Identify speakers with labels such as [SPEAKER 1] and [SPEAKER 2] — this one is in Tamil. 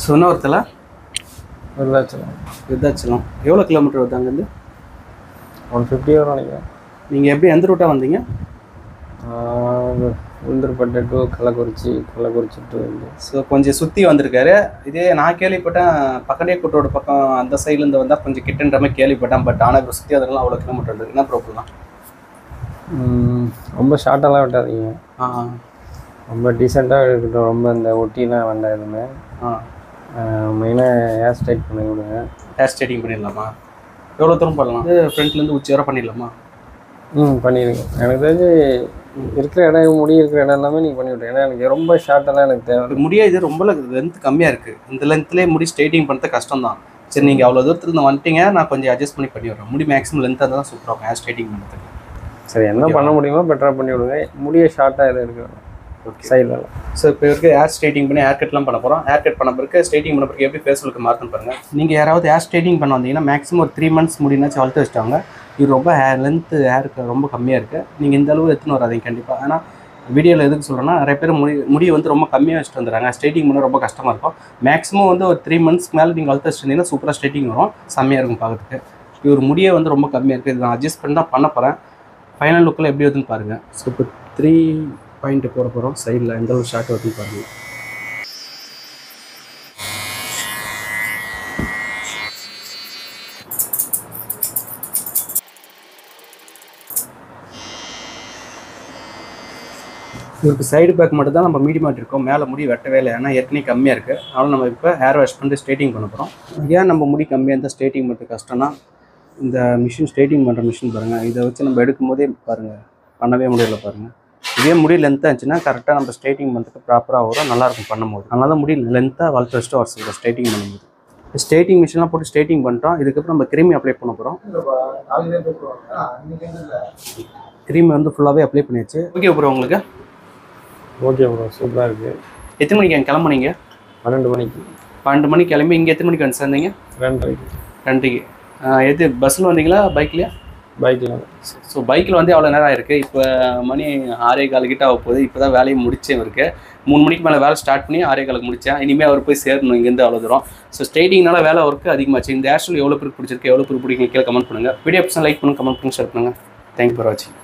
[SPEAKER 1] சொன்னவரத்தில்
[SPEAKER 2] விருதாச்சலம்.
[SPEAKER 1] எவ்வளோ கிலோமீட்டர் வருது அங்கேருந்து?
[SPEAKER 2] 150 வரும் நினைக்கிறேன்.
[SPEAKER 1] நீங்கள் எப்படி எந்த ரூட்டாக வந்தீங்க?
[SPEAKER 2] Ulundurpet to Kallakurichi to.
[SPEAKER 1] So கொஞ்சம் சுற்றி வந்திருக்காரு. இதே நான் கேள்விப்பட்டேன் பக்கடேக்கூட் ரோடு பக்கம் அந்த சைட்லேருந்து வந்தால் கொஞ்சம் கிட்டன்ற மாதிரி கேள்விப்பட்டேன். பட் ஆனால் இப்போ சுற்றி அதெல்லாம் அவ்வளோ கிலோமீட்டர் இருக்குது. என்ன ப்ராப்ளம்?
[SPEAKER 2] ரொம்ப ஷார்ட்டெல்லாம் விட்டாதீங்க. ரொம்ப டீசெண்டாக இருக்கட்டும். ரொம்ப இந்த ஒட்டிலாம் வேண்டாம் எதுவுமே. மெயினாக ஹேர் ஸ்ட்ரைட் பண்ணி விடுங்க.
[SPEAKER 1] ஹேர் ஸ்ட்ரைட்டிங் பண்ணிடலாமா? எவ்வளோ தூரம் பண்ணலாம்? ஃப்ரண்ட்லேருந்து உச்சி வர பண்ணிடலாமா?
[SPEAKER 2] பண்ணிடுங்க. எனக்கு தெரிஞ்சு இருக்கிற இடம் முடி இருக்கிற இடம் எல்லாமே நீங்கள் பண்ணி விட்ருங்க. ஏன்னா எனக்கு ரொம்ப ஷார்ட்டெல்லாம் எனக்கு தேவை.
[SPEAKER 1] முடியாது, ரொம்ப லென்த் கம்மியாக இருக்குது. இந்த லென்த்லேயே முடி ஸ்ட்ரைட்டிங் பண்ணுறது கஷ்டம் தான். சரி, நீங்கள் அவ்வளோ தூரத்தில் வந்துட்டீங்க, நான் கொஞ்சம் அட்ஜஸ்ட் பண்ணி விட்றேன். முடி மேக்ஸிமம் லென்த்தாக இருந்தால் தான் சூப்பராக இருக்கும் ஹேர் ஸ்ட்ரைட்டிங் பண்ணுறதுக்கு.
[SPEAKER 2] சரி, என்ன பண்ண முடியுமோ பெட்டராக பண்ணி விடுங்க. முடியை ஷார்ட்டாக இதில் இருக்கிறோம் சைடில்.
[SPEAKER 1] ஸோ இப்போ இருக்குது ஹேர் ஸ்ட்ரைட்டிங் பண்ணி ஹேர் கட்லாம் பண்ண போகிறோம். ஹேர் கட் பண்ண பிறகு ஸ்ட்ரைட்டிங் பண்ண பிறகு எப்படி ஃபேஸ்லுக்கு மார்க்குன்னு பாருங்கள். நீங்கள் யாராவது ஹேர் ஸ்ட்ரைட்டிங் பண்ண வந்தீங்கன்னா மேக்ஸிமம் ஒரு 3 months முடினாச்சும் வளர்த்து வச்சுட்டாங்க. இது ரொம்ப ஹேருக்கு ரொம்ப கம்மியாக இருக்குது. நீங்கள் இந்த அளவு எடுத்துன்னு வராதிங்க கண்டிப்பாக. ஆனால் வீடியோவில் எதுக்கு சொல்கிறேன்னா, நிறைய பேர் முடியை வந்து ரொம்ப கம்மியாக வச்சுட்டு வந்துடுறாங்க. ஸ்ட்ரைட்டிங் பண்ண ரொம்ப கஷ்டமாக இருக்கும். மேக்ஸிமம் வந்து ஒரு 3 months மேலே நீங்கள் வளர்த்து வச்சுருந்தீங்கன்னா சூப்பராக ஸ்ட்ரைட்டிங் வரும். செம்மையாக இருக்கும் பார்க்குறதுக்கு. இவர் முடியை வந்து ரொம்ப கம்மியாக இருக்குது. இது நான் அட்ஜஸ்ட் பண்ணி தான் பண்ண போகிறேன். ஃபைனல் லுக்கில் எப்படி வருதுன்னு பாருங்கள். ஸோ இப்போ 3 பாயிண்ட் போட போகிறோம். சைடில் எந்த அளவு ஷார்ட் வருதுன்னு பாருங்கள். இதுக்கு சைடு பேக் மட்டும் தான் நம்ம மீடியம் இருக்கோம். மேலே முடி வெட்டவே இல்லை. ஏன்னா ஏற்கனவே கம்மியாக இருக்குது. அதனால் நம்ம இப்போ ஹேர் வாஷ் பண்ணிட்டு ஸ்ட்ரைட்டிங் பண்ண போகிறோம். ஏன் நம்ம முடி கம்மியாக இருந்தால் ஸ்ட்ரைட்டிங் பண்ணுறது கஷ்டம்னா, இந்த மிஷின் ஸ்ட்ரைட்டிங் பண்ணுற மிஷின் பாருங்கள். இதை வச்சு நம்ம எடுக்கும் போதே பாருங்கள் பண்ணவே முடியல பாருங்கள். இதே முடி லென்த்தாக இருந்துச்சுன்னா கரெக்டாக நம்ம ஸ்ட்ரைட்டிங் பண்ணுறதுக்கு ப்ராப்பராக வரும், நல்லாயிருக்கும் பண்ணும்போது. அதனால தான் முடி லென்த்தாக வளர்த்து வச்சுட்டு வர சொல்லுங்கள் ஸ்ட்ரைட்டிங் பண்ணும்போது. ஸ்ட்ரைட்டிங் மிஷின்லாம் போட்டு ஸ்ட்ரைட்டிங் பண்ணிட்டோம். இதுக்கப்புறம் நம்ம க்ரீமி அப்ளை பண்ண போகிறோம். க்ரீம் வந்து ஃபுல்லாகவே அப்ளை பண்ணியாச்சு. ஓகே ப்ரோ, உங்களுக்கு?
[SPEAKER 2] ஓகே ப்ரோ, சூப்பராக இருக்குது.
[SPEAKER 1] எத்தனை மணிக்கு அங்கே கிளம்புனீங்க?
[SPEAKER 2] 12 மணிக்கு.
[SPEAKER 1] 12 மணிக்கு கிளம்பி இங்கே எத்தனை மணிக்கு வந்து சேர்ந்தீங்க? 2:30. எது பஸ்ஸில் வந்தீங்களா பைக்லையா?
[SPEAKER 2] பைக்கில்.
[SPEAKER 1] ஸோ பைக்கில் வந்து அவ்வளோ நேரம் ஆயிருக்கு. இப்போ மணி 6:15 கிட்ட ஆக போகுது. இப்போ தான் வேலையை முடிச்சேன் இருக்கு. 3 மணிக்கு மேலே வேலை ஸ்டார்ட் பண்ணி 6:15 முடித்தேன். இனிமேல் அவர் போய் சேரணும் இங்கேருந்து அவ்வளோ தூரம். ஸோ ஸ்ட்ரைட்டிங்னால வேலை ஒர்க்கு அதிகமாச்சு. இந்த ஹேர் ஸ்டைல் எவ்வளோ பேருக்கு பிடிச்சிருக்கு, எவ்வளோ பேருக்கு பிடிக்கும் கீழே கமெண்ட் பண்ணுங்கள். வீடியோ லைக் பண்ணுங்கள், கமெண்ட் பண்ணுங்கள், ஷேர் பண்ணுங்கள். தேங்க்யூ ஃபார் வாட்சிங்.